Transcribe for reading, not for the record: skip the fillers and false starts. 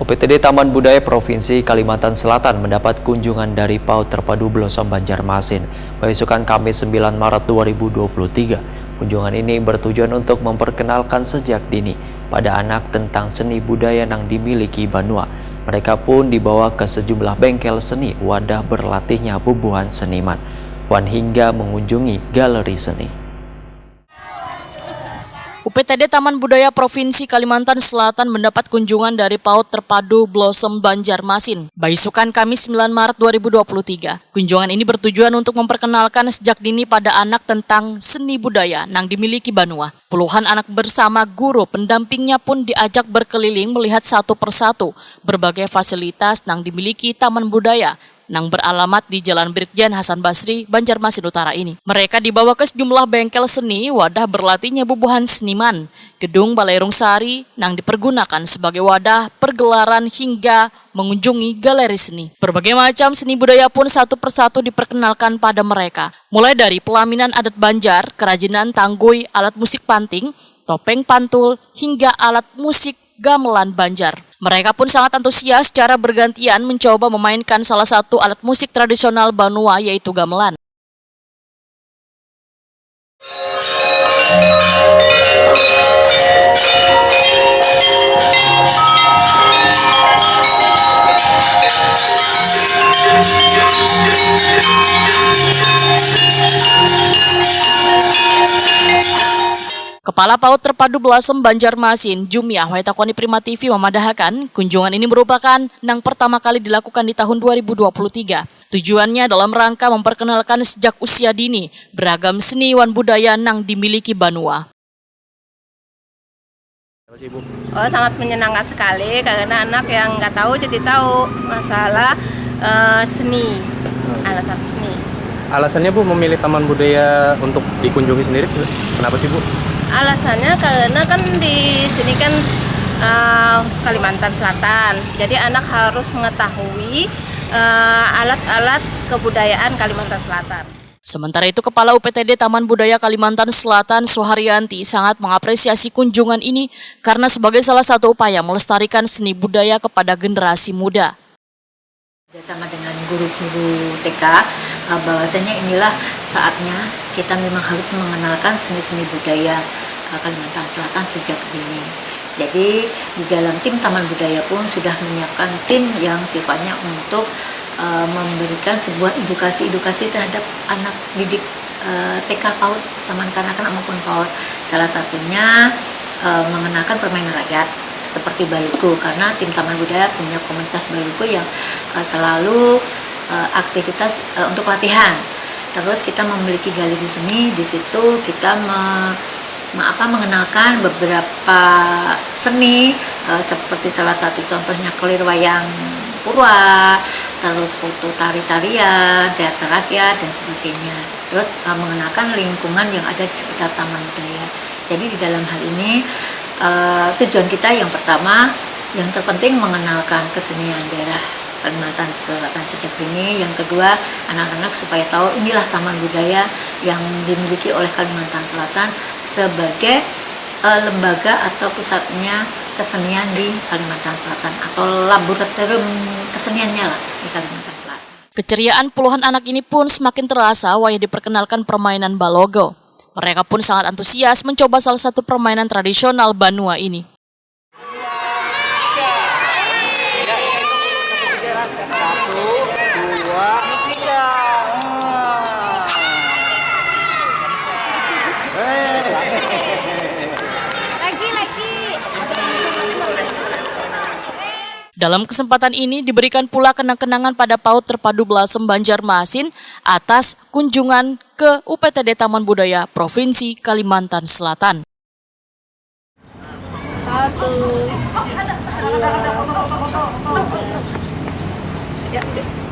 UPTD Taman Budaya Provinsi Kalimantan Selatan mendapat kunjungan dari PAUD Terpadu Blossom Banjarmasin beisukan Kamis 9 Maret 2023. Kunjungan ini bertujuan untuk memperkenalkan sejak dini pada anak tentang seni budaya yang dimiliki Banua. Mereka pun dibawa ke sejumlah bengkel seni, wadah berlatihnya bubuhan seniman, hingga mengunjungi galeri seni. UPTD Taman Budaya Provinsi Kalimantan Selatan mendapat kunjungan dari PAUD Terpadu Blossom Banjarmasin beisukan Kamis 9 Maret 2023. Kunjungan ini bertujuan untuk memperkenalkan sejak dini pada anak tentang seni budaya yang dimiliki Banua. Puluhan anak bersama guru pendampingnya pun diajak berkeliling melihat satu persatu berbagai fasilitas yang dimiliki Taman Budaya yang beralamat di Jalan Brigjen Hasan Basri, Banjarmasin Utara ini. Mereka dibawa ke sejumlah bengkel seni, wadah berlatihnya bubuhan seniman, gedung Balairung Sari yang dipergunakan sebagai wadah pergelaran hingga mengunjungi galeri seni. Berbagai macam seni budaya pun satu persatu diperkenalkan pada mereka. Mulai dari pelaminan adat Banjar, kerajinan tangguy, alat musik panting, topeng pantul, hingga alat musik gamelan Banjar. Mereka pun sangat antusias secara bergantian mencoba memainkan salah satu alat musik tradisional Banua yaitu gamelan. Kepala PAUD Terpadu Blossom Banjarmasin, Jumiah Waitakoni Prima TV memadahkan kunjungan ini merupakan yang pertama kali dilakukan di tahun 2023. Tujuannya dalam rangka memperkenalkan sejak usia dini beragam seni wan budaya yang dimiliki Banua. Oh, sangat menyenangkan sekali karena anak yang nggak tahu jadi tahu masalah seni, alasan seni. Alasannya Bu memilih Taman Budaya untuk dikunjungi sendiri, kenapa sih Bu? Alasannya karena kan di sini kan Kalimantan Selatan, jadi anak harus mengetahui alat-alat kebudayaan Kalimantan Selatan. Sementara itu, Kepala UPTD Taman Budaya Kalimantan Selatan, Suharyanti, sangat mengapresiasi kunjungan ini karena sebagai salah satu upaya melestarikan seni budaya kepada generasi muda. Bersama dengan guru-guru TK, bahwasanya inilah saatnya kita memang harus mengenalkan seni-seni budaya Kalimantan Selatan sejak dini. Jadi di dalam tim Taman Budaya pun sudah menyiapkan tim yang sifatnya untuk memberikan sebuah edukasi terhadap anak didik TK PAUD, taman kanak-kanak maupun PAUD. Salah satunya mengenalkan permainan rakyat seperti Baluku, karena tim Taman Budaya punya komunitas Baluku yang selalu aktivitas untuk latihan. Terus kita memiliki galeri seni, di situ kita mengenalkan beberapa seni seperti salah satu contohnya kelir wayang purwa, terus foto tari-tarian, teater rakyat dan sebagainya. Terus mengenalkan lingkungan yang ada di sekitar Taman Budaya. Jadi di dalam hal ini tujuan kita yang pertama, yang terpenting mengenalkan kesenian daerah Kalimantan Selatan sejak dini. Yang kedua, anak-anak supaya tahu inilah Taman Budaya yang dimiliki oleh Kalimantan Selatan sebagai lembaga atau pusatnya kesenian di Kalimantan Selatan atau laboratorium keseniannya lah di Kalimantan Selatan. Keceriaan puluhan anak ini pun semakin terasa waya diperkenalkan permainan balogo. Mereka pun sangat antusias mencoba salah satu permainan tradisional Banua ini. Dalam kesempatan ini diberikan pula kenang-kenangan pada PAUD Terpadu Blossom Banjarmasin atas kunjungan ke UPTD Taman Budaya Provinsi Kalimantan Selatan. 1, 2, 3.